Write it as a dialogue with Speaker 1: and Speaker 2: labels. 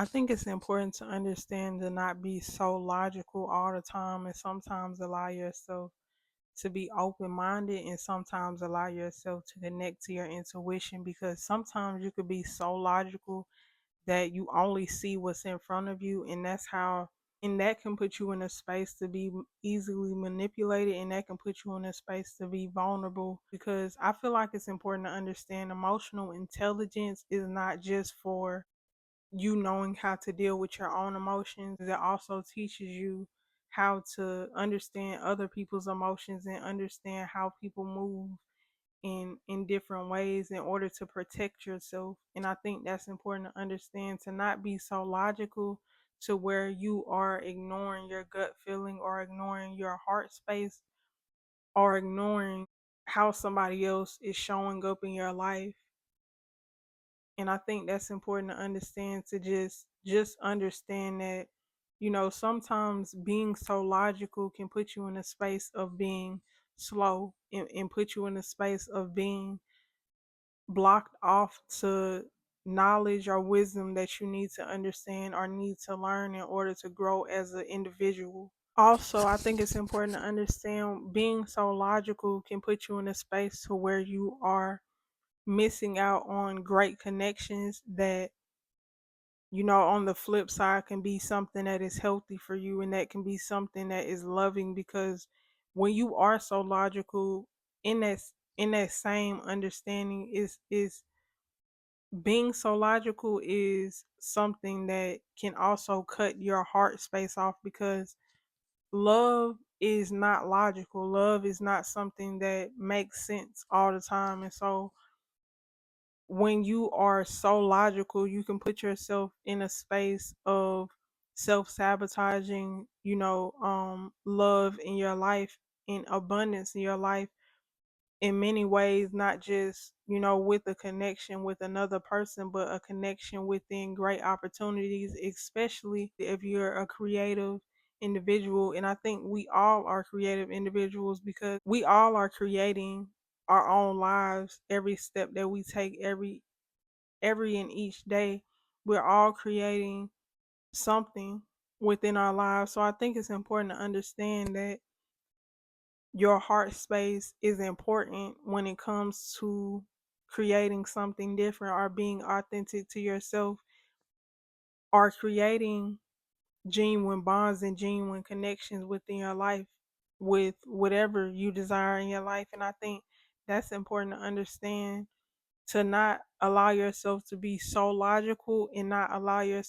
Speaker 1: I think it's important to understand to not be so logical all the time and sometimes allow yourself to be open minded and sometimes allow yourself to connect to your intuition because sometimes you could be so logical that you only see what's in front of you, and that can put you in a space to be easily manipulated, and that can put you in a space to be vulnerable. Because I feel like it's important to understand emotional intelligence is not just for you knowing how to deal with your own emotions. It also teaches you how to understand other people's emotions and understand how people move in different ways in order to protect yourself. And I think that's important to understand, to not be so logical to where you are ignoring your gut feeling or ignoring your heart space or ignoring how somebody else is showing up in your life. And I think that's important to understand, to just understand that, sometimes being so logical can put you in a space of being slow and put you in a space of being blocked off to knowledge or wisdom that you need to understand or need to learn in order to grow as an individual. Also, I think it's important to understand being so logical can put you in a space to where you are missing out on great connections that, on the flip side can be something that is healthy for you and that can be something that is loving. Because when you are so logical, in that same understanding is being so logical is something that can also cut your heart space off, because love is not logical. Love is not something that makes sense all the time. And so when you are so logical, you can put yourself in a space of self-sabotaging, love in your life, in abundance in your life, in many ways, not just, with a connection with another person, but a connection within great opportunities, especially if you're a creative individual. And I think we all are creative individuals because we all are creating our own lives every step that we take, every and each day. We're all creating something within our lives. So I think it's important to understand that your heart space is important when it comes to creating something different or being authentic to yourself or creating genuine bonds and genuine connections within your life with whatever you desire in your life. And I think that's important to understand, to not allow yourself to be so logical and not allow yourself